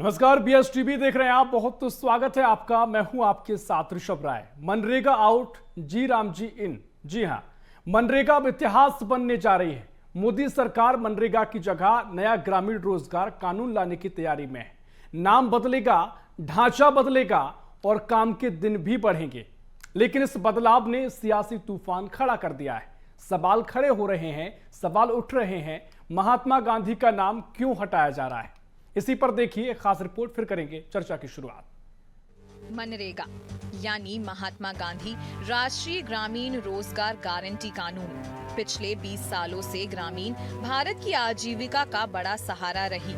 नमस्कार, बीएसटीवी देख रहे हैं आप। बहुत स्वागत है आपका। मैं हूं आपके साथ ऋषभ राय। मनरेगा आउट, जी राम जी इन। जी हां, मनरेगा अब इतिहास बनने जा रही है। मोदी सरकार मनरेगा की जगह नया ग्रामीण रोजगार कानून लाने की तैयारी में है। नाम बदलेगा, ढांचा बदलेगा और काम के दिन भी बढ़ेंगे। लेकिन इस बदलाव ने सियासी तूफान खड़ा कर दिया है। सवाल खड़े हो रहे हैं, सवाल उठ रहे हैं, महात्मा गांधी का नाम क्यों हटाया जा रहा है। इसी पर देखिए एक खास रिपोर्ट, फिर करेंगे चर्चा की शुरुआत। मनरेगा यानी महात्मा गांधी राष्ट्रीय ग्रामीण रोजगार गारंटी कानून पिछले 20 सालों से ग्रामीण भारत की आजीविका का बड़ा सहारा रही।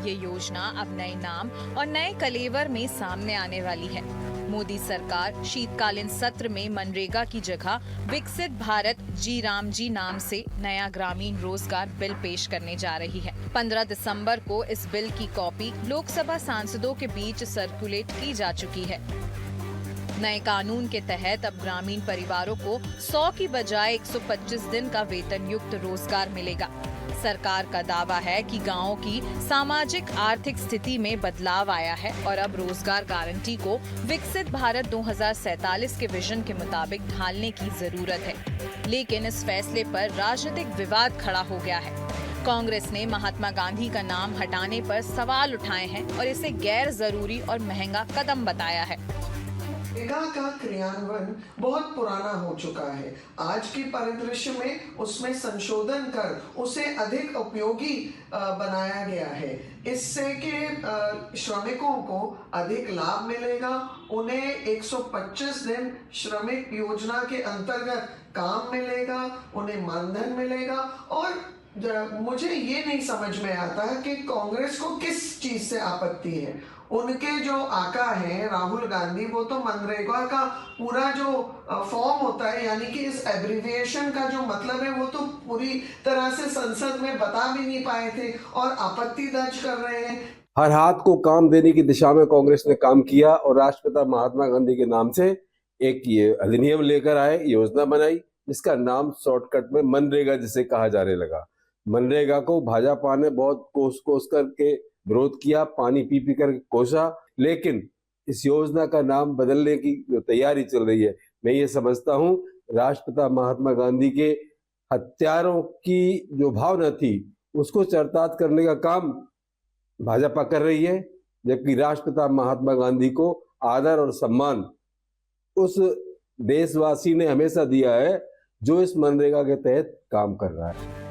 ये योजना अब नए नाम और नए कलेवर में सामने आने वाली है। मोदी सरकार शीतकालीन सत्र में मनरेगा की जगह विकसित भारत जी राम जी नाम से नया ग्रामीण रोजगार बिल पेश करने जा रही है। 15 दिसंबर को इस बिल की कॉपी लोकसभा सांसदों के बीच सर्कुलेट की जा चुकी है। नए कानून के तहत अब ग्रामीण परिवारों को 100 की बजाय 125 दिन का वेतन युक्त रोजगार मिलेगा। सरकार का दावा है कि गांवों की सामाजिक आर्थिक स्थिति में बदलाव आया है और अब रोजगार गारंटी को विकसित भारत 2047 के विजन के मुताबिक ढालने की जरूरत है। लेकिन इस फैसले पर राजनीतिक विवाद खड़ा हो गया है। कांग्रेस ने महात्मा गांधी का नाम हटाने पर सवाल उठाए हैं और इसे गैर जरूरी और महंगा कदम बताया है। मनरेगा का क्रियान्वयन बहुत पुराना हो चुका है। आज के परिदृश्य में उसमें संशोधन कर उसे अधिक उपयोगी बनाया गया है। इससे कि श्रमिकों को अधिक लाभ मिलेगा। उन्हें 125 दिन श्रमिक योजना के अंतर्गत काम मिलेगा, उन्हें मानधन मिलेगा। और मुझे ये नहीं समझ में आता है कि कांग्रेस को किस चीज से आपत्ति है। उनके जो आका हैं राहुल गांधी, वो तो मनरेगा का पूरा जो फॉर्म होता है, यानी कि इस एब्रिविएशन का जो मतलब है, वो तो पूरी तरह से संसद में बता भी नहीं पाए थे और आपत्ति दर्ज कर रहे हैं। हर हाथ को काम देने की दिशा में कांग्रेस ने काम किया और राष्ट्रपिता महात्मा गांधी के नाम से एक ये अधिनियम लेकर आए, योजना बनाई, जिसका नाम शॉर्टकट में मनरेगा जिसे कहा जाने लगा। मनरेगा को भाजपा ने बहुत कोस करके विरोध किया, पानी पी पी कर कोसा, लेकिन इस योजना का नाम बदलने की जो तैयारी चल रही है, मैं ये समझता हूँ राष्ट्रपिता महात्मा गांधी के हत्यारों की जो भावना थी उसको चरितार्थ करने का काम भाजपा कर रही है, जबकि राष्ट्रपिता महात्मा गांधी को आदर और सम्मान उस देशवासी ने हमेशा दिया है जो इस मनरेगा के तहत काम कर रहा है।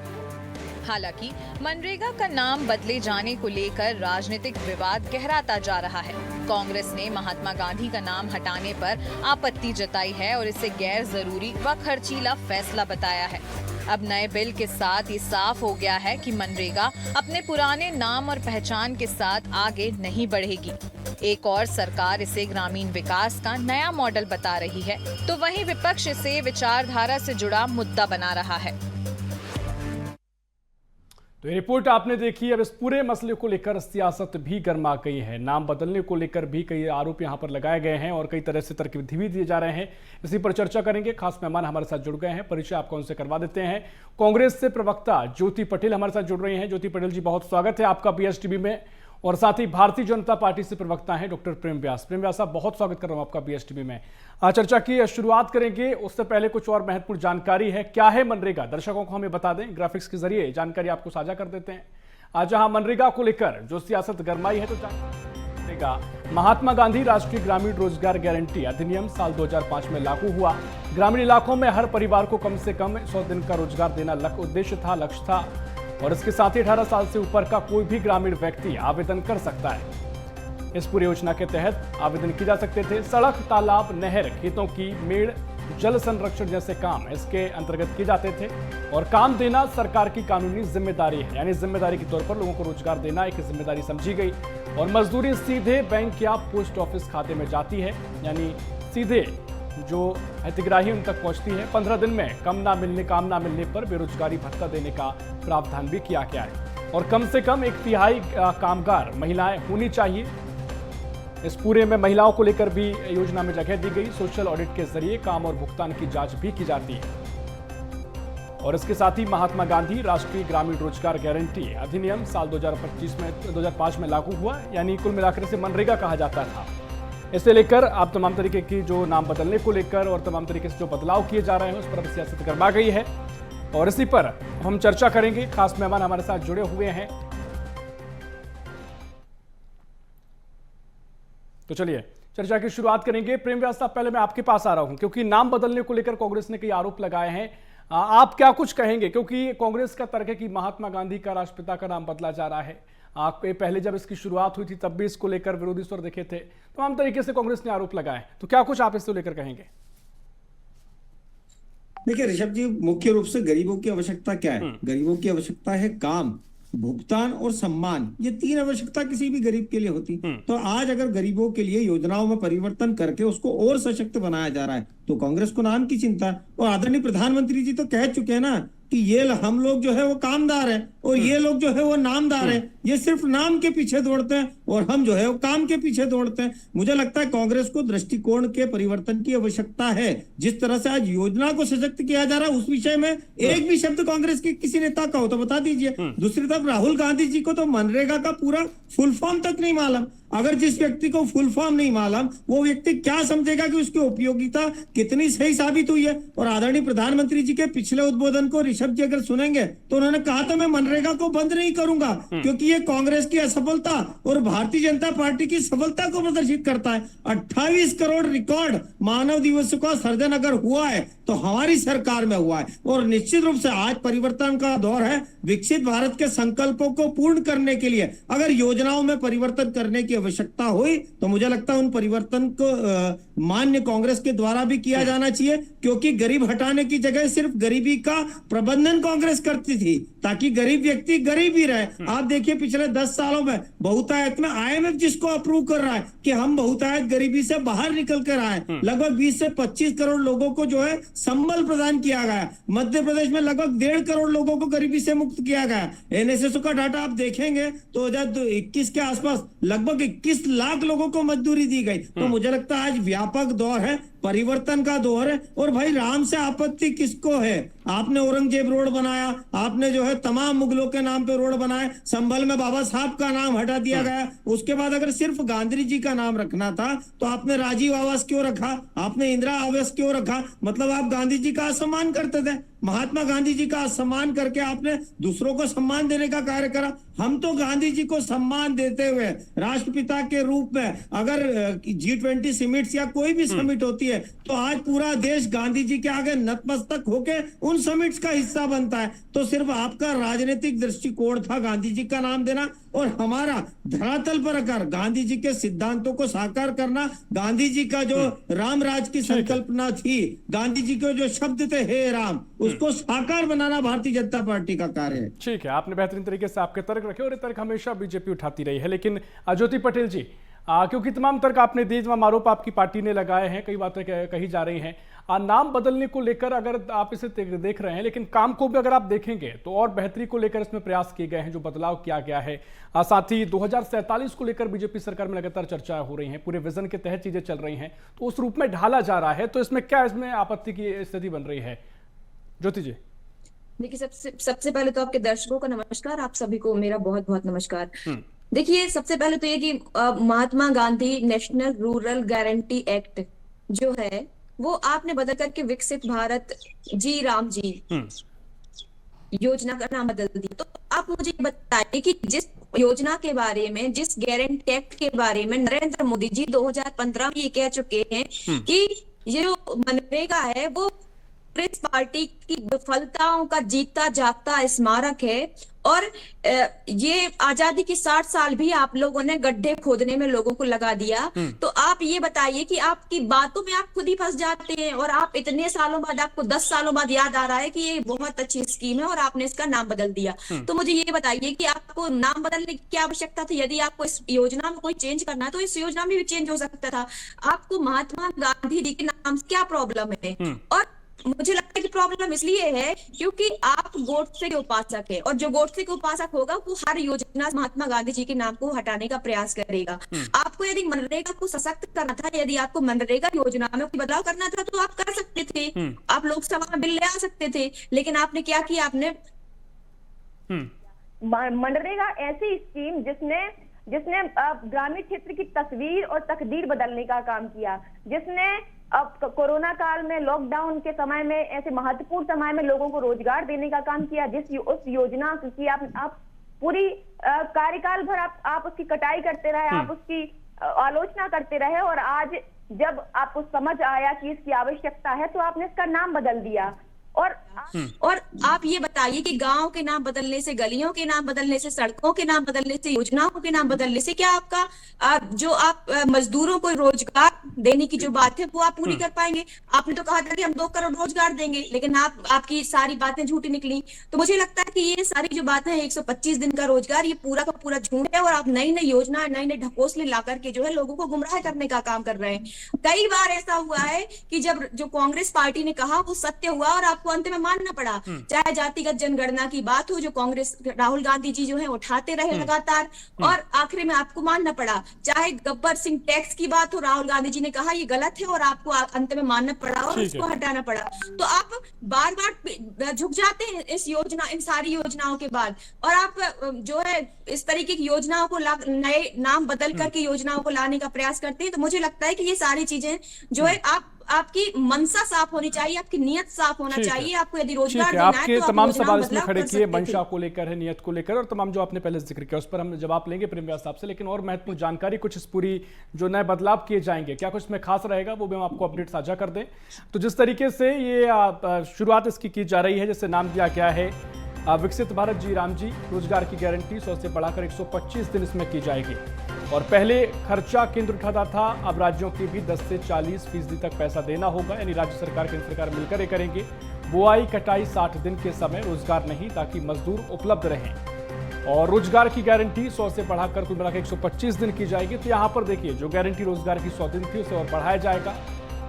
हालांकि मनरेगा का नाम बदले जाने को लेकर राजनीतिक विवाद गहराता जा रहा है। कांग्रेस ने महात्मा गांधी का नाम हटाने पर आपत्ति जताई है और इसे गैर जरूरी व खर्चीला फैसला बताया है। अब नए बिल के साथ ये साफ हो गया है कि मनरेगा अपने पुराने नाम और पहचान के साथ आगे नहीं बढ़ेगी। एक और सरकार इसे ग्रामीण विकास का नया मॉडल बता रही है, तो वहीं विपक्ष इसे विचारधारा से जुड़ा मुद्दा बना रहा है। तो ये रिपोर्ट आपने देखी। अब इस पूरे मसले को लेकर सियासत भी गर्मा गई है। नाम बदलने को लेकर भी कई आरोप यहां पर लगाए गए हैं और कई तरह से तर्क भी दिए जा रहे हैं। इसी पर चर्चा करेंगे। खास मेहमान हमारे साथ जुड़ गए हैं, परिचय आपको उनसे करवा देते हैं। कांग्रेस से प्रवक्ता ज्योति पटेल हमारे साथ जुड़ रही हैं। ज्योति पटेल जी, बहुत स्वागत है आपका बीएसटीवी में। और साथ ही भारतीय जनता पार्टी से प्रवक्ता हैं डॉक्टर प्रेम व्यास। प्रेम व्यास साहब, बहुत स्वागत कर रहा हूं आपका बीएसटीवी में। चर्चा की शुरुआत करेंगे, उससे पहले कुछ और महत्वपूर्ण जानकारी है। क्या है मनरेगा, दर्शकों को हमें बता दें। ग्राफिक्स के जरिए जानकारी आपको साझा कर देते हैं। आज जहां मनरेगा को लेकर जो सियासत गरमाई है, तो मनरेगा महात्मा गांधी राष्ट्रीय ग्रामीण रोजगार गारंटी अधिनियम साल 2005 में लागू हुआ। ग्रामीण इलाकों में हर परिवार को कम से कम 100 दिन का रोजगार देना लक्ष्य था। और इसके साथ ही 18 साल से ऊपर का कोई भी ग्रामीण व्यक्ति आवेदन कर सकता है। इस पूरी योजना के तहत आवेदन किए जा सकते थे। सड़क, तालाब, नहर, खेतों की मेड़, जल संरक्षण जैसे काम इसके अंतर्गत किए जाते थे। और काम देना सरकार की कानूनी जिम्मेदारी है, यानी जिम्मेदारी के तौर पर लोगों को रोजगार देना एक जिम्मेदारी समझी गई। और मजदूरी सीधे बैंक या पोस्ट ऑफिस खाते में जाती है, यानी सीधे जो हितग्राही उन तक पहुंचती है। 15 दिन में काम ना मिलने पर बेरोजगारी भत्ता देने का प्रावधान भी किया गया है। और कम से कम 1/3 कामगार महिलाएं होनी चाहिए। इस पूरे में महिलाओं को लेकर भी योजना में जगह दी गई। सोशल ऑडिट के जरिए काम और भुगतान की जांच भी की जाती है। और इसके साथ ही महात्मा गांधी राष्ट्रीय ग्रामीण रोजगार गारंटी अधिनियम साल 2005 में लागू हुआ, यानी कुल मिलाकर इसे मनरेगा कहा जाता था। इसे लेकर आप तमाम तरीके की जो नाम बदलने को लेकर और तमाम तरीके से जो बदलाव किए जा रहे हैं उस पर सियासत गरमा गई है और इसी पर हम चर्चा करेंगे। खास मेहमान हमारे साथ जुड़े हुए हैं, तो चलिए चर्चा की शुरुआत करेंगे। प्रेम व्यास साहब, पहले मैं आपके पास आ रहा हूं क्योंकि नाम बदलने को लेकर कांग्रेस ने कई आरोप लगाए हैं। आप क्या कुछ कहेंगे, क्योंकि कांग्रेस का तर्क है कि महात्मा गांधी का राष्ट्रपिता का नाम बदला जा रहा है। आपके पहले जब इसकी शुरुआत हुई थी तब भी इसको लेकर विरोधी स्वर दिखे थे, तमाम तरीके से कांग्रेस ने आरोप लगाए, तो क्या कुछ आप इसको लेकर कहेंगे? देखिए ऋषभ जी, मुख्य रूप से गरीबों की आवश्यकता क्या है? गरीबों की आवश्यकता है काम, भुगतान और सम्मान। ये तीन आवश्यकता किसी भी गरीब के लिए होती। तो आज अगर गरीबों के लिए योजनाओं में परिवर्तन करके उसको और सशक्त बनाया जा रहा है तो कांग्रेस को नाम की चिंता। और आदरणीय प्रधानमंत्री जी तो कह चुके हैं ना कि ये हम लोग जो है वो कामदार हैं और ये लोग जो है वो नामदार हैं। ये सिर्फ नाम के पीछे दौड़ते हैं और हम जो है वो काम के पीछे दौड़ते हैं। मुझे लगता है कांग्रेस को दृष्टिकोण के परिवर्तन की आवश्यकता है। जिस तरह से आज योजना को सशक्त किया जा रहा है उस विषय में एक भी शब्द कांग्रेस के किसी नेता का हो तो बता दीजिए। दूसरी तरफ राहुल गांधी जी को तो मनरेगा का पूरा फुल फॉर्म तक नहीं मालूम। अगर जिस व्यक्ति को फुल फॉर्म नहीं मालूम वो व्यक्ति क्या समझेगा कि उसकी उपयोगिता कितनी सही साबित हुई है। और आदरणीय प्रधानमंत्री जी के पिछले उद्बोधन को ऋषभ जी अगर सुनेंगे तो उन्होंने कहा था मैं मनरेगा को बंद नहीं करूंगा, क्योंकि ये कांग्रेस की असफलता और भारतीय जनता पार्टी की सफलता को प्रदर्शित करता है। 28 करोड़ रिकॉर्ड मानव दिवस का सर्जन अगर हुआ है तो हमारी सरकार में हुआ है। और निश्चित रूप से आज परिवर्तन का दौर है। विकसित भारत के संकल्पों को पूर्ण करने के लिए अगर योजनाओं में परिवर्तन करने की आवश्यकता हुई तो मुझे लगता है उन परिवर्तन को मान्य कांग्रेस के द्वारा भी किया जाना चाहिए, क्योंकि गरीब हटाने की जगह सिर्फ गरीबी का प्रबंधन कांग्रेस करती थी ताकि गरीब व्यक्ति गरीब ही रहे। आप देखिए पिछले 10 सालों में बहुतायत में IMF जिसको अप्रूव कर रहा है कि हम बहुतायत गरीबी से बाहर निकल कर आए, लगभग 20 से 25 करोड़ लोगों को जो है संबल प्रदान किया गया। मध्य प्रदेश में लगभग 1.5 करोड़ लोगों को गरीबी से मुक्त किया गया। NSSO का डाटा आप देखेंगे तो 2021 के आसपास लगभग 21 लाख लोगों को मजदूरी दी गई। तो मुझे लगता है आज व्यापक दौर है, परिवर्तन का दौर है। और भाई राम से आपत्ति किसको है? आपने औरंगजेब रोड बनाया, आपने जो है तमाम मुगलों के नाम पे रोड बनाए, संभल में बाबा साहब का नाम हटा दिया गया। उसके बाद अगर सिर्फ गांधी जी का नाम रखना था तो आपने राजीव आवास क्यों रखा, आपने इंदिरा आवास क्यों रखा? मतलब आप गांधी जी का सम्मान करते थे। महात्मा गांधी जी का सम्मान करके आपने दूसरों को सम्मान देने का कार्य करा। हम तो गांधी जी को सम्मान देते हुए राष्ट्रपिता के रूप में अगर G20 समिट्स या कोई भी समिट होती है तो आज पूरा देश गांधी जी के आगे नतमस्तक होके उन समिट्स का हिस्सा बनता है। तो सिर्फ आपका राजनीतिक दृष्टिकोण था गांधी जी का नाम देना और हमारा धरातल पर अगर गांधी जी के सिद्धांतों को साकार करना, गांधी जी का जो राम राज की संकल्पना थी, गांधी जी के जो शब्द थे हे राम, उसको साकार बनाना भारतीय जनता पार्टी का कार्य है। ठीक है, आपने बेहतरीन तरीके से आपके तर्क रखे और ये तर्क हमेशा बीजेपी उठाती रही है। लेकिन ज्योति पटेल जी, क्योंकि तमाम तर्क आपने दिए, तमाम आरोप आपकी पार्टी ने लगाए हैं, कई बातें कही जा रही हैं, नाम बदलने को लेकर अगर आप इसे देख रहे हैं, लेकिन काम को भी अगर आप देखेंगे तो और बेहतरी को लेकर इसमें प्रयास किए गए हैं, जो बदलाव किया गया है। साथ ही 2047 को लेकर बीजेपी सरकार में लगातार चर्चा हो रही है, पूरे विजन के तहत चीजें चल रही हैं, तो उस रूप में ढाला जा रहा है। तो इसमें क्या इसमें आपत्ति की स्थिति बन रही है? ज्योति जी। देखिए सबसे पहले तो आपके दर्शकों को नमस्कार, आप सभी को मेरा बहुत बहुत नमस्कार। देखिए सबसे पहले तो ये कि Mahatma Gandhi national rural guarantee act जो है वो आपने बदल करके विकसित भारत जी राम जी योजना का नाम बदल दिया। तो आप मुझे बताइए कि जिस योजना के बारे में, जिस गारंटी एक्ट के बारे में नरेंद्र मोदी जी 2015 में ये कह चुके हैं कि ये जो मनरेगा है वो कांग्रेस पार्टी की विफलताओं का जीता जागता स्मारक है और ये आजादी की 60 साल भी आप लोगों ने गड्ढे खोदने में लोगों को लगा दिया। तो आप ये बताइए कि आपकी बातों में आप खुद ही फंस जाते हैं और आप इतने सालों बाद, आपको 10 सालों बाद याद आ रहा है कि ये बहुत अच्छी स्कीम है और आपने इसका नाम बदल दिया। तो मुझे ये बताइए कि आपको नाम बदलने की क्या आवश्यकता थी? यदि आपको इस योजना में कोई चेंज करना है तो इस योजना में भी चेंज हो सकता था। आपको महात्मा गांधी जी के नाम से क्या प्रॉब्लम है? और मुझे लगता है कि प्रॉब्लम इसलिए है क्योंकि आप गोडसे के उपासक है, और जो गोडसे के उपासक होगा वो हर योजना महात्मा गांधी जी के नाम को हटाने का प्रयास करेगा। आपको यदि मनरेगा को सशक्त करना था, यदि आपको मनरेगा योजना में कोई बदलाव करना था तो आप कर सकते थे, आप लोकसभा में बिल ले आ सकते थे, लेकिन आपने क्या किया, आपने मनरेगा ऐसी स्कीम जिसने ग्रामीण क्षेत्र की तस्वीर और तकदीर बदलने का काम किया, जिसने अब कोरोना काल में, लॉकडाउन के समय में, ऐसे महत्वपूर्ण समय में लोगों को रोजगार देने का काम किया। उस योजना की आप पूरी कार्यकाल भर आप उसकी कटाई करते रहे, आप उसकी आलोचना करते रहे, और आज जब आपको समझ आया कि इसकी आवश्यकता है तो आपने इसका नाम बदल दिया। और आप ये बताइए कि गांव के नाम बदलने से, गलियों के नाम बदलने से, सड़कों के नाम बदलने से, योजनाओं के नाम बदलने से क्या आपका जो आप मजदूरों को रोजगार देने की जो बात है वो आप पूरी कर पाएंगे? आपने तो कहा था कि हम 2 करोड़ रोजगार देंगे, लेकिन आपकी सारी बातें झूठी निकली। तो मुझे लगता है कि ये सारी जो बातें हैं 125 दिन का रोजगार, ये पूरा का पूरा झूठ है, और आप नई नई योजना, नई नई ढकोसले ला करके जो है लोगों को गुमराह करने का काम कर रहे हैं। कई बार ऐसा हुआ है कि जब जो कांग्रेस पार्टी ने कहा वो सत्य हुआ और आपको अंत में मानना पड़ा। चाहे जातिगत जनगणना की बात हो जो कांग्रेस, राहुल गांधी जी जो है उठाते रहे लगातार, और आखिर में आपको मानना पड़ा। चाहे गब्बर सिंह टैक्स की बात हो, राहुल गांधी जी ने कहा ये गलत है और आपको अंत में मानना पड़ा और उसको हटाना पड़ा। तो आप बार बार झुक जाते हैं इन सारी योजनाओं के बाद, और आप जो है इस तरीके की योजनाओं को नए नाम बदल करके योजनाओं को लाने का प्रयास करते हैं। तो मुझे लगता है कि ये सारी चीजें जो है आपकी मनसा साफ होनी चाहिए, आपकी नियत साफ होना चाहिए। आपको यदि रोजगार देना है आपके तो तमाम आप सवाल इसमें बदलाव खड़े कर किए, सकते थे। मंशा को लेकर है, नियत को लेकर, और तमाम जो आपने पहले जिक्र किया उस पर हम जवाब लेंगे प्रेम व्यास साहब से। लेकिन और महत्वपूर्ण जानकारी कुछ इस पूरी जो नए बदलाव किए जाएंगे, क्या कुछ इसमें खास रहेगा, वो भी हम आपको अपडेट साझा कर दें। तो जिस तरीके से ये शुरुआत इसकी की जा रही है, जैसे नाम दिया गया है विकसित भारत जी राम जी, रोजगार की गारंटी 100 से बढ़ाकर 125 दिन इसमें की जाएगी। और पहले खर्चा केंद्र उठाता था, अब राज्यों के भी 10 से 40% तक पैसा देना होगा, यानी राज्य सरकार केंद्र सरकार मिलकर ये करेंगे। बुआई कटाई 60 दिन के समय, रोजगार नहीं, ताकि मजदूर उपलब्ध रहें। और रोजगार की गारंटी 100 से बढ़ाकर कुल मिलाकर 125 दिन की जाएगी। तो यहाँ पर देखिए जो गारंटी रोजगार की 100 दिन थी उसे और बढ़ाया जाएगा,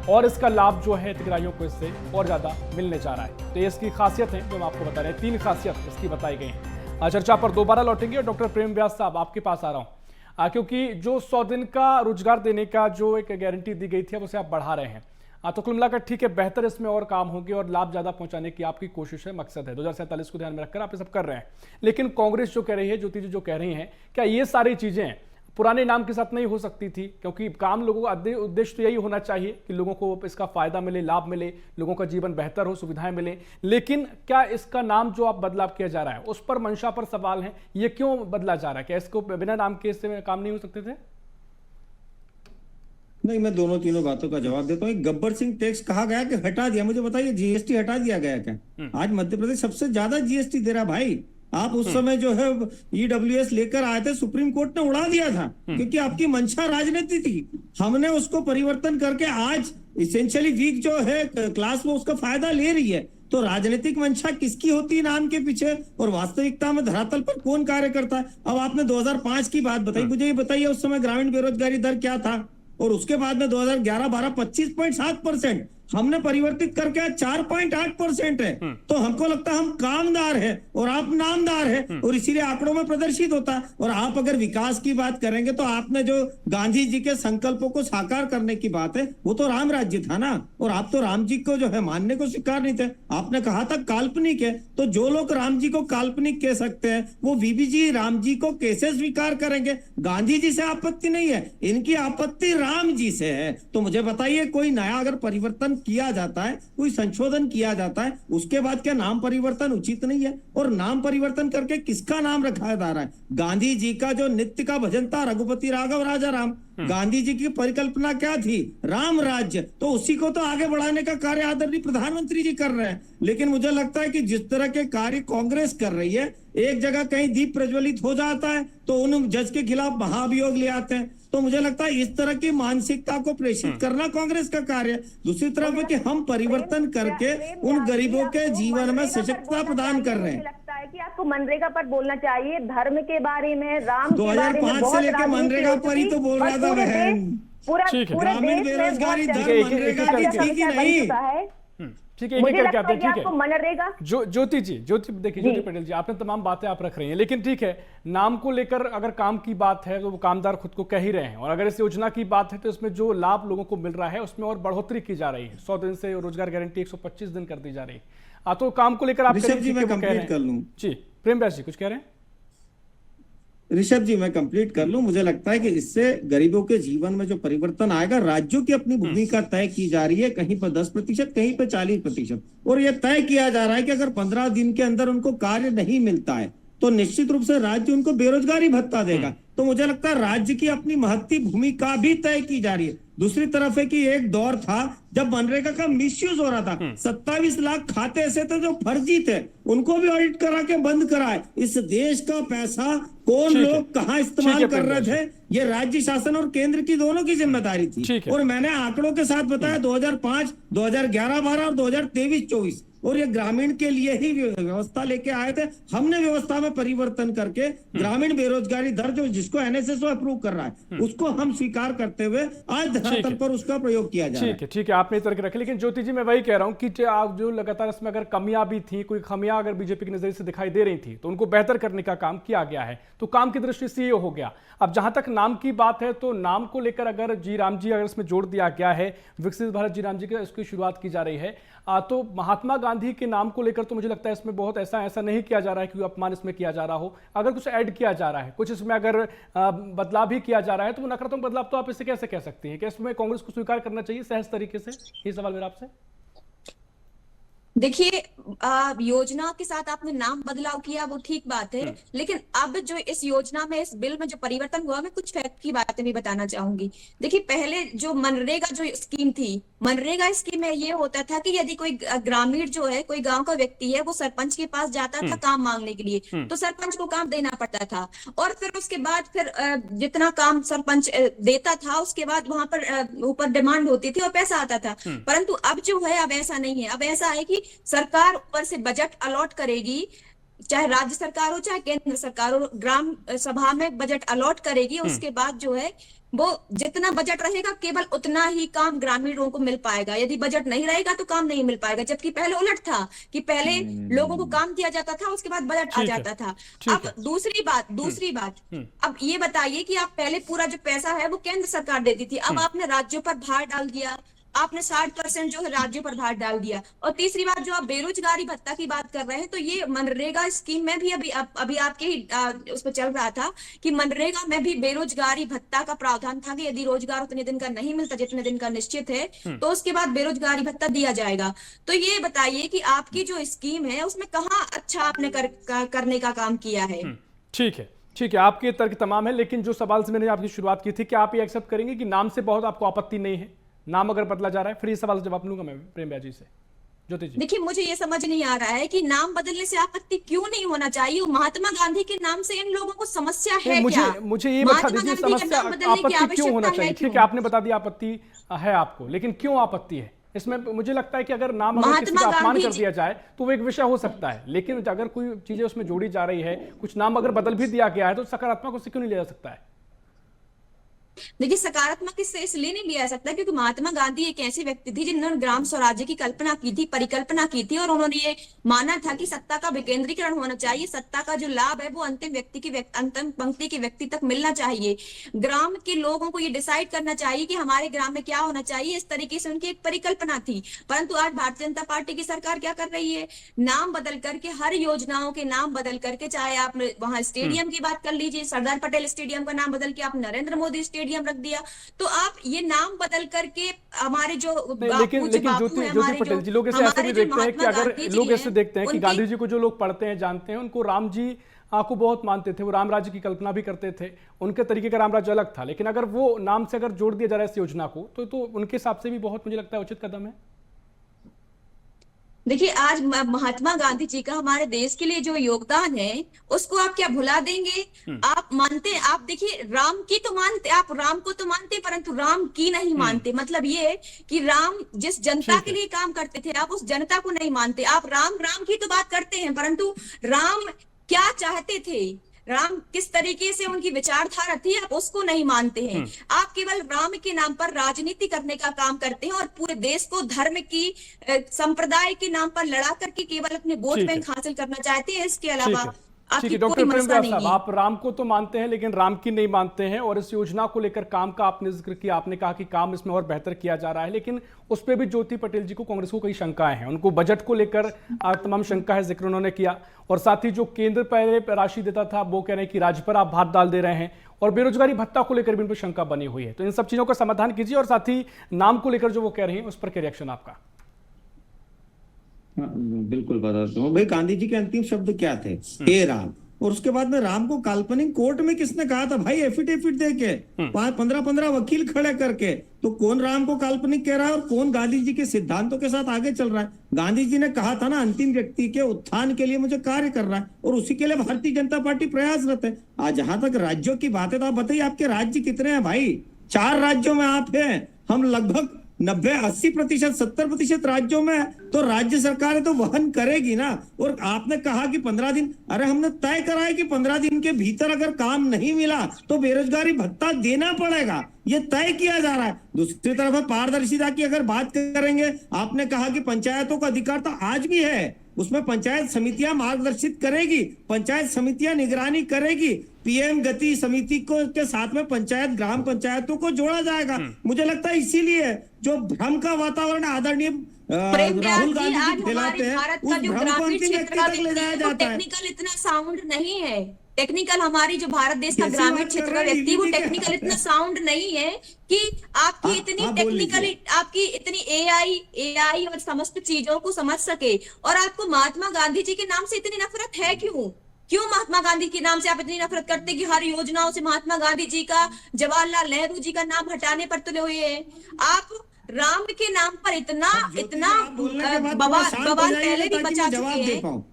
और इसका लाभ जो है हितग्राहियों को इससे और ज्यादा मिलने जा रहा है। तो ये इसकी खासियत है जो हम आपको बता रहे हैं, 3 खासियत इसकी बताई गई हैं। चर्चा पर दोबारा लौटेंगे और डॉक्टर प्रेम व्यास साहब आपके पास आ रहा हूँ, क्योंकि जो 100 दिन का रोजगार देने का जो एक गारंटी दी गई थी अब उसे आप बढ़ा रहे हैं। तो कुल मिलाकर ठीक है, बेहतर इसमें और काम होंगे और लाभ ज्यादा पहुंचाने की आपकी कोशिश है, मकसद है। 2047 को ध्यान में रखकर आप ये सब कर रहे हैं। लेकिन कांग्रेस जो कह रही है, ज्योति जी जो कह रही हैं, क्या ये सारी चीजें पुराने नाम के साथ नहीं हो सकती थी? क्योंकि काम लोगों का उद्देश्य तो यही होना चाहिए कि लोगों को इसका फायदा मिले, लाभ मिले, लोगों का जीवन बेहतर हो, सुविधाएं मिले। लेकिन क्या इसका नाम जो आप बदलाव किया जा रहा है उस पर मंशा पर सवाल है, ये क्यों बदला जा रहा है? क्या इसको बिना नाम के इससे काम नहीं हो सकते थे? नहीं, मैं दोनों तीनों बातों का जवाब देता हूँ। गब्बर सिंह टैक्स कहा गया कि हटा दिया, मुझे बताइए जीएसटी हटा दिया गया क्या? आज मध्य प्रदेश सबसे ज्यादा जीएसटी दे रहा भाई। आप उस समय जो है ईडब्ल्यूएस लेकर आए थे, सुप्रीम कोर्ट ने उड़ा दिया था क्योंकि आपकी मंशा राजनीति थी। हमने उसको परिवर्तन करके आज इसेंशियली वीक जो है क्लास वो उसका फायदा ले रही है। तो राजनीतिक मंशा किसकी होती है नाम के पीछे, और वास्तविकता में धरातल पर कौन कार्य करता है? अब आपने 2005 की बात बताई, मुझे ये बताइए उस समय ग्रामीण बेरोजगारी दर क्या था? और उसके बाद में 2011-12 25.7%, हमने परिवर्तित करके 4.8% है। तो हमको लगता है हम कामदार है और आप नामदार है, और इसीलिए आंकड़ों में प्रदर्शित होता है। और आप अगर विकास की बात करेंगे तो आपने जो गांधी जी के संकल्पों को साकार करने की बात है वो तो राम राज्य था ना, और आप तो राम जी को जो है मानने को स्वीकार नहीं थे। आपने कहा था काल्पनिक है, तो जो लोग राम जी को काल्पनिक कह सकते हैं वो वीबी जी राम जी को कैसे स्वीकार करेंगे? गांधी जी से आपत्ति नहीं है, इनकी आपत्ति राम जी से है। तो मुझे बताइए, कोई नया अगर परिवर्तन किया जाता है, कोई संशोधन किया जाता है, उसके बाद क्या नाम परिवर्तन उचित नहीं है? और नाम परिवर्तन करके किसका नाम रखा जा रहा है? गांधी जी का जो नित्य का भजन था, रघुपति राघव राजा राम, गांधी जी की परिकल्पना क्या थी? राम राज्य। तो उसी को तो आगे बढ़ाने का कार्य आदरणीय प्रधानमंत्री जी कर रहे हैं। लेकिन मुझे लगता है कि जिस तरह के कार्य कांग्रेस कर रही है, एक जगह कहीं दीप प्रज्वलित हो जाता है तो उन जज के खिलाफ महाभियोग ले आते हैं। तो मुझे लगता है इस तरह की मानसिकता को प्रेषित करना कांग्रेस का कार्य है। दूसरी तरफ है कि हम परिवर्तन करके उन गरीबों के जीवन में सशक्तता प्रदान कर रहे हैं। लगता है कि आपको मनरेगा पर बोलना चाहिए, धर्म के बारे में, राम के बारे में 2005 से लेकर मनरेगा पर ही तो बोल रहा था बहन। पूरा ठीक है। ग्रामीण बेरोजगारी दर मनरेगा की थी कि नहीं? ठीक है, एक मुझे एक करके लगता आते है हैं, कि ठीक आपको है। मनरेगा ज्योति जी, देखिए जी। ज्योति पटेल जी, आपने तमाम बातें आप रख रही हैं, लेकिन ठीक है, नाम को लेकर अगर काम की बात है तो वो कामदार खुद को कह ही रहे हैं, और अगर इस योजना की बात है तो इसमें जो लाभ लोगों को मिल रहा है उसमें और बढ़ोतरी की जा रही है। 100 दिन से रोजगार गारंटी 125 दिन कर दी जा रही है। तो काम को लेकर आप ऋषभ करिए, जी, ठीक मैं है, वो कह रहे कंप्लीट कर हैं। लूं। जी, प्रेम व्यास जी कुछ कह रहे हैं। ऋषभ जी, मैं कंप्लीट कर लूं। मुझे लगता है कि इससे गरीबों के जीवन में जो परिवर्तन आएगा, राज्यों की अपनी भूमिका तय की जा रही है, कहीं पर 10%, कहीं पर 40%, और यह तय किया जा रहा है कि अगर 15 दिन के अंदर उनको कार्य नहीं मिलता है तो निश्चित रूप से राज्य उनको बेरोजगारी भत्ता देगा। तो मुझे लगता है राज्य की अपनी महत्वपूर्ण भूमिका भी तय की जा रही है। दूसरी तरफ है कि एक दौर था जब मनरेगा का मिसयूज हो रहा था। 27 लाख खाते ऐसे थे जो फर्जी थे, उनको भी ऑडिट करा के बंद कराए। इस देश का पैसा कौन ठीक है। लोग कहाँ ठीक इस्तेमाल है, कर रहे प्रेम थे, ये राज्य शासन और केंद्र की दोनों की जिम्मेदारी थी। ठीक है। और मैंने आंकड़ों के साथ बताया 2005, 2011-12 और 2023-24, और ये ग्रामीण के लिए ही व्यवस्था लेके आए थे। हमने व्यवस्था में परिवर्तन करके ग्रामीण बेरोजगारी दर जो जिसको एनएसएसओ अप्रूव कर रहा है उसको हम स्वीकार करते हुए आज धरातल पर उसका प्रयोग किया जा रहा है। ठीक है, आपने तर्क रखे, लेकिन ज्योति जी मैं वही कह रहा हूं कि आप जो लगातार इसमें अगर कमियां भी थी, कोई खामियां अगर बीजेपी के नजरिए से दिखाई दे रही थी तो उनको बेहतर करने का काम किया गया है, तो काम की दृष्टि से ये हो गया। अब जहां तक नाम की बात है तो नाम को लेकर अगर जी राम जी अगर इसमें जोड़ दिया गया है, विकसित भारत जी राम जी का इसकी शुरुआत की जा रही है, तो महात्मा गांधी के नाम को लेकर तो मुझे लगता है इसमें बहुत ऐसा नहीं किया जा रहा है कि अपमान इसमें किया जा रहा हो। अगर कुछ ऐड किया जा रहा है, कुछ इसमें अगर बदलाव भी किया जा रहा है तो वो नकारात्मक बदलाव तो आप इसे कैसे कह सकते हैं कि इसमें कांग्रेस को स्वीकार करना चाहिए सहज तरीके से? ये सवाल मेरा आपसे। देखिए, योजना के साथ आपने नाम बदलाव किया वो ठीक बात है, लेकिन अब जो इस योजना में, इस बिल में जो परिवर्तन हुआ, मैं कुछ फैक्ट की बातें भी बताना चाहूंगी। देखिए, पहले जो मनरेगा जो स्कीम थी, मनरेगा स्कीम में ये होता था कि यदि कोई ग्रामीण जो है, कोई गांव का व्यक्ति है, वो सरपंच के पास जाता था काम मांगने के लिए, तो सरपंच को काम देना पड़ता था, और फिर उसके बाद फिर जितना काम सरपंच देता था उसके बाद वहां पर ऊपर डिमांड होती थी और पैसा आता था। परंतु अब जो है, अब ऐसा नहीं है। अब ऐसा है कि सरकार ऊपर से बजट अलॉट करेगी, चाहे राज्य सरकार हो चाहे केंद्र सरकार हो, ग्राम सभा में बजट अलॉट करेगी। उसके बाद जो है वो जितना बजट रहेगा केवल उतना ही काम ग्रामीणों को मिल पाएगा। यदि बजट नहीं रहेगा तो काम नहीं मिल पाएगा, जबकि पहले उलट था कि पहले लोगों को काम दिया जाता था, उसके बाद बजट आ जाता था। अब दूसरी बात, अब ये बताइए कि आप पहले पूरा जो पैसा है वो केंद्र सरकार देती थी, अब आपने राज्यों पर भार डाल दिया, आपने 60% जो है राज्यों पर भार डाल दिया। और तीसरी बात, जो आप बेरोजगारी भत्ता की बात कर रहे हैं, तो ये मनरेगा स्कीम में भी अभी आपके ही उस पर चल रहा था कि मनरेगा में भी बेरोजगारी भत्ता का प्रावधान था कि यदि रोजगार उतने दिन का नहीं मिलता जितने दिन का निश्चित है, तो उसके बाद बेरोजगारी भत्ता दिया जाएगा। तो ये बताइए कि आपकी जो स्कीम है उसमें कहाँ अच्छा आपने करने का काम किया है। ठीक है, आपके तर्क तमाम है, लेकिन जो सवाल से मैंने आपकी शुरुआत की थी कि आप ये एक्सेप्ट करेंगे कि नाम से बहुत आपको आपत्ति नहीं है, नाम अगर बदला जा रहा है? फिर ये सवाल जवाब लूंगा मैं प्रेम जी से। ज्योति जी, देखिए, मुझे ये समझ नहीं आ रहा है कि नाम बदलने से आपत्ति क्यों नहीं होना चाहिए। महात्मा गांधी के नाम से इन लोगों को समस्या है क्या? मुझे ये बता दीजिए, समस्या आपत्ति क्यों होना चाहिए? ठीक है, आपने बता दिया आपत्ति है आपको, लेकिन क्यों आपत्ति है इसमें? मुझे लगता है कि अगर नाम अगर किसी का अपमान कर दिया जाए तो वो एक विषय हो सकता है, लेकिन अगर कोई चीजें उसमें जोड़ी जा रही है, कुछ नाम अगर बदल भी दिया गया है, तो सकारात्मक उससे क्यों नहीं लिया जा सकता है? देखिए, सकारात्मक इससे इसलिए नहीं लिया जा सकता क्योंकि महात्मा गांधी एक ऐसे व्यक्ति थी जिन्होंने ग्राम स्वराज्य की कल्पना की थी, परिकल्पना की थी, और उन्होंने ये माना था कि सत्ता का विकेंद्रीकरण होना चाहिए, सत्ता का जो लाभ है वो अंतिम पंक्ति के व्यक्ति तक मिलना चाहिए। ग्राम के लोगों को ये डिसाइड करना चाहिए कि हमारे ग्राम में क्या होना चाहिए, इस तरीके से उनकी एक परिकल्पना थी। परंतु आज भारतीय जनता पार्टी की सरकार क्या कर रही है? नाम बदल करके, हर योजनाओं के नाम बदल करके, चाहे आप वहां स्टेडियम की बात कर लीजिए, सरदार पटेल स्टेडियम का नाम बदल के आप नरेंद्र मोदी स्टेडियम रख दिया, तो आप ये नाम बदल करके हमारे जो लेकिन ज्योति पटेल जी, लोग ऐसे भी देखते हैं कि अगर लोग ऐसे देखते हैं कि गांधी जी को जो लोग पढ़ते हैं, जानते हैं, उनको राम जी को बहुत मानते थे, वो राम राज्य की कल्पना भी करते थे, उनके तरीके का राम राज्य अलग था, लेकिन अगर वो नाम से अगर जोड़ दिया जा रहा है इस योजना को, तो उनके हिसाब से भी बहुत, मुझे लगता है, उचित कदम है। देखिए, आज महात्मा गांधी जी का हमारे देश के लिए जो योगदान है उसको आप क्या भुला देंगे? आप मानते, आप देखिए, राम की तो मानते, आप राम को तो मानते, परंतु राम की नहीं मानते। मतलब ये कि राम जिस जनता के लिए काम करते थे, आप उस जनता को नहीं मानते। आप राम की तो बात करते हैं, परंतु राम क्या चाहते थे? राम किस तरीके से उनकी विचारधारा थी आप उसको नहीं मानते हैं। आप केवल राम के नाम पर राजनीति करने का काम करते हैं और पूरे देश को धर्म की संप्रदाय के नाम पर लड़ा करके केवल अपने वोट ठीक है। बैंक हासिल करना चाहते हैं। इसके ठीक अलावा है, ठीक आपकी है। कोई डॉक्टर मसला प्रेमदास नहीं साहब, है। आप राम को तो मानते हैं लेकिन राम की नहीं मानते हैं, और इस योजना को लेकर काम का आपने जिक्र किया, आपने कहा कि काम इसमें और बेहतर किया जा रहा है, लेकिन उस पर भी ज्योति पटेल जी को, कांग्रेस को कई शंकाएं हैं। उनको बजट को लेकर तमाम शंका है, जिक्र उन्होंने किया, और साथ ही जो केंद्र पहले राशि देता था वो कह रहे हैं कि राज्य पर आप हाथ डाल दे रहे हैं, और बेरोजगारी भत्ता को लेकर भी उन पर शंका बनी हुई है। तो इन सब चीजों का समाधान कीजिए, और साथ ही नाम को लेकर जो वो कह रही हैं उस पर क्या रिएक्शन आपका? हाँ, बिल्कुल बताता हूँ भाई। गांधी जी के अंतिम शब्द क्या थे? हे राम। और उसके बाद में राम को काल्पनिक कोर्ट में किसने कहा था भाई? एफिडेविट दे के 15 वकील खड़े करके। तो कौन राम को काल्पनिक कह रहा है और कौन गांधी जी के सिद्धांतों के साथ आगे चल रहा है? गांधी जी ने कहा था ना, अंतिम व्यक्ति के उत्थान के लिए मुझे कार्य कर रहा है, और उसी के लिए भारतीय जनता पार्टी प्रयासरत है। आज जहां तक राज्यों की बात है तो आप बताइए आपके राज्य कितने हैं भाई? 4 राज्यों में आप हैं, हम लगभग 90-80%, 70% राज्यों में। तो राज्य सरकारें तो वहन करेगी ना। और आपने कहा कि 15 दिन, अरे हमने तय करा है कि 15 दिन के भीतर अगर काम नहीं मिला तो बेरोजगारी भत्ता देना पड़ेगा, ये तय किया जा रहा है। दूसरी तरफ पारदर्शिता की अगर बात करेंगे, आपने कहा कि पंचायतों का अधिकार तो आज भी है, उसमें पंचायत समितियां मार्गदर्शित करेगी, पंचायत समितियां निगरानी करेगी, पीएम गति समिति को के साथ में पंचायत, ग्राम पंचायतों को जोड़ा जाएगा। मुझे लगता है इसीलिए जो भ्रम का वातावरण आदरणीय राहुल गांधी जी फैलाते हैं, उस भ्रम को अंतिम व्यक्ति तक ले जाया जाता है। टेक्निकल इतना साउंड नहीं है। टेक्निकल हमारी जो भारत देश का ग्रामीण क्षेत्र का व्यक्ति, वो टेक्निकल इतना साउंड नहीं है कि आपकी इतनी टेक्निकल, आपकी इतनी एआई और समस्त चीजों को समझ सके। और आपको महात्मा गांधी जी के नाम से इतनी नफरत है क्यों महात्मा गांधी के नाम से आप इतनी नफरत करते कि हर योजनाओं से महात्मा गांधी जी का, जवाहरलाल नेहरू जी का नाम हटाने पर तुले हुए हैं आप? राम के नाम पर इतना बवाल पहले भी मचा चुके हैं।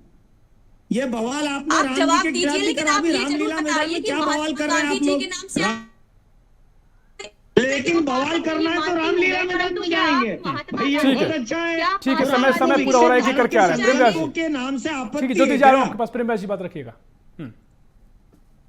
ये बवाल आपने आप जवाब राम जी के दीजिए, लेकिन आप ये जरूर बताइए कि महात्मा गांधी जी के नाम से लेकिन बवाल करना है तो रामलीला मैदान में जाएंगे। भैया बहुत अच्छा है। ठीक है, समय पूरा हो रहा है, ये करके आ रहे हैं प्रेमदास जी के नाम से आपत्ति। ठीक है, ज्योति जा रहा हूं आपके पास, प्रेमदास जी बात रखिएगा।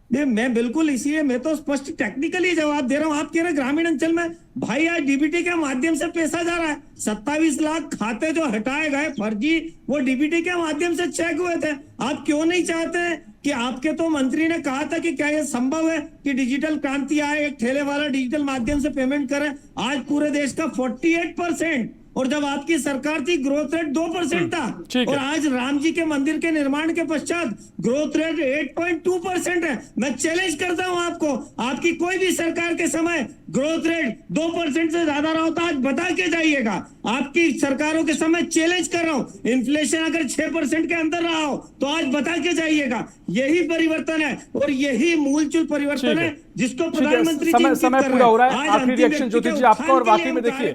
मैं बिल्कुल, इसलिए मैं तो स्पष्ट टेक्निकली जवाब दे रहा हूं। आप कह रहे ग्रामीण अंचल में, भाई आज डीबीटी के माध्यम से पैसा जा रहा है। 27 लाख खाते जो हटाए गए फर्जी, वो डीबीटी के माध्यम से चेक हुए थे। आप क्यों नहीं चाहते कि आपके तो मंत्री ने कहा था कि क्या यह संभव है कि डिजिटल क्रांति आए, एक ठेले वाला डिजिटल माध्यम से पेमेंट करे? आज पूरे देश का 48%, और जब आपकी सरकार थी ग्रोथ रेट 2% था। और आज राम जी के मंदिर के निर्माण के पश्चात ग्रोथ रेट 8.2% है। मैं चैलेंज करता हूं आपको, आपकी कोई भी सरकार के समय ग्रोथ रेट 2% से ज्यादा रहा होता, आज बता के जाइएगा। आपकी सरकारों के समय चैलेंज कर रहा हूं, इन्फ्लेशन अगर 6% के अंदर रहा हो तो आज बता के जाइएगा। यही परिवर्तन है और यही मूलचूल परिवर्तन है जिसको प्रधानमंत्री जी समय पूरा हो रहा है। आखिरी रिएक्शन ज्योति जी आपका, और वाकई में देखिए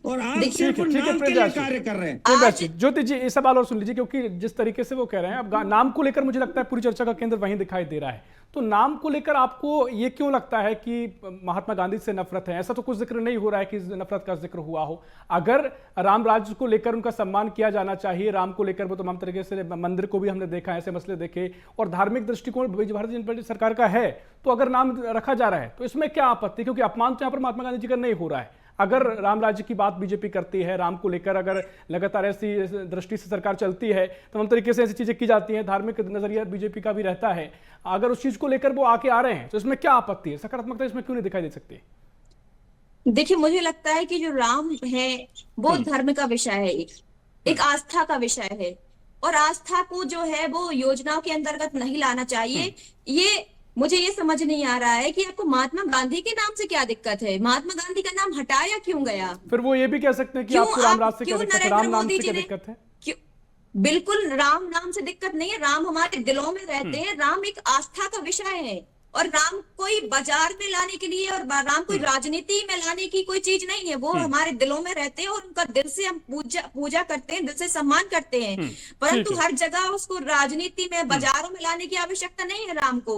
और आप सिर्फ नाम के लिए कार्य कर रहे हैं। ज्योति जी ये सवाल और सुन लीजिए, क्योंकि जिस तरीके से वो कह रहे हैं, अब नाम को लेकर मुझे लगता है पूरी चर्चा का केंद्र वहीं दिखाई दे रहा है। तो नाम को लेकर आपको ये क्यों लगता है कि महात्मा गांधी से नफरत है? ऐसा तो कुछ जिक्र नहीं हो रहा है कि नफरत का जिक्र हुआ हो। अगर राम राज्य को लेकर उनका सम्मान किया जाना चाहिए, राम को लेकर वो तमाम तरीके से, मंदिर को भी हमने देखा, ऐसे मसले देखे, और धार्मिक दृष्टिकोण भारतीय जनता पार्टी सरकार का है, तो अगर नाम रखा जा रहा है तो इसमें क्या आपत्ति? क्योंकि अपमान तो यहाँ पर महात्मा गांधी जी का नहीं हो रहा है। अगर राम राज्य की बात बीजेपी करती है, राम को लेकर अगर लगातार ऐसी दृष्टि से सरकार चलती है, तमाम तरीके से ऐसी चीजें की जाती हैं, धार्मिक नजरिया बीजेपी का भी रहता है, अगर उस चीज को लेकर वो आके आ रहे हैं तो इसमें क्या आपत्ति है? सकारात्मकता इसमें क्यों नहीं दिखाई दे सकती? देखिए, मुझे लगता है कि जो राम है वो धर्म का विषय है, एक आस्था का विषय है, और आस्था को जो है वो योजनाओं के अंतर्गत नहीं लाना चाहिए। ये मुझे ये समझ नहीं आ रहा है कि आपको महात्मा गांधी के नाम से क्या दिक्कत है? महात्मा गांधी का नाम हटाया क्यों गया? फिर वो ये भी कह सकते हैं कि आपको राम राज से क्या दिक्कत है, राम नाम से क्या दिक्कत है? बिल्कुल राम नाम से दिक्कत नहीं है, राम हमारे दिलों में रहते हैं। राम एक आस्था का विषय है, और राम कोई बाजार में लाने के लिए और राम कोई राजनीति में लाने की कोई चीज नहीं है। वो हमारे दिलों में रहते हैं और उनका दिल से हम पूजा करते हैं, दिल से सम्मान करते हैं। परंतु हर जगह उसको राजनीति में, बाजारों में लाने की आवश्यकता नहीं है राम को।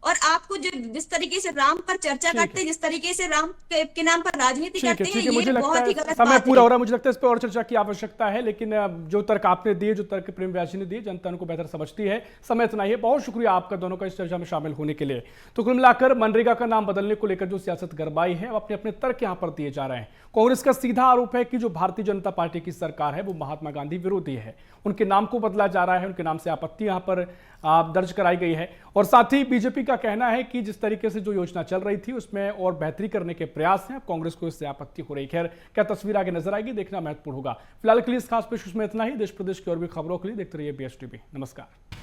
और आपको जिस तरीके से राम पर चर्चा करते हैं, जिस तरीके से राम के नाम पर राजनीति करते हैं, मुझे ये लगता बहुत ही है गलत समय बात पूरा है। हो रहा है। मुझे लगता है इस पर और चर्चा की आवश्यकता है, लेकिन जो तर्क आपने दिए, जो तर्क प्रेम व्यासी ने दिए, जनता उनको बेहतर समझती है। समय इतना ही है। बहुत शुक्रिया आपका दोनों का इस चर्चा में शामिल होने के लिए। तो कुल मिलाकर मनरेगा का नाम बदलने को लेकर जो सियासत गरमाई है, अब अपने अपने तर्क यहां पर दिए जा रहे हैं। कांग्रेस का सीधा आरोप है कि जो भारतीय जनता पार्टी की सरकार है वो महात्मा गांधी विरोधी है। उनके नाम को बदला जा रहा है, उनके नाम से आपत्ति यहां पर दर्ज कराई गई है। और साथ ही बीजेपी का कहना है कि जिस तरीके से जो योजना चल रही थी उसमें और बेहतरी करने के प्रयास हैं। अब कांग्रेस को इससे आपत्ति हो रही। खैर, क्या तस्वीर आगे नजर आएगी, देखना महत्वपूर्ण होगा। फिलहाल के लिए इस खास पेश में इतना ही। देश प्रदेश की और भी खबरों के लिए देखते रहिए BSTV। नमस्कार।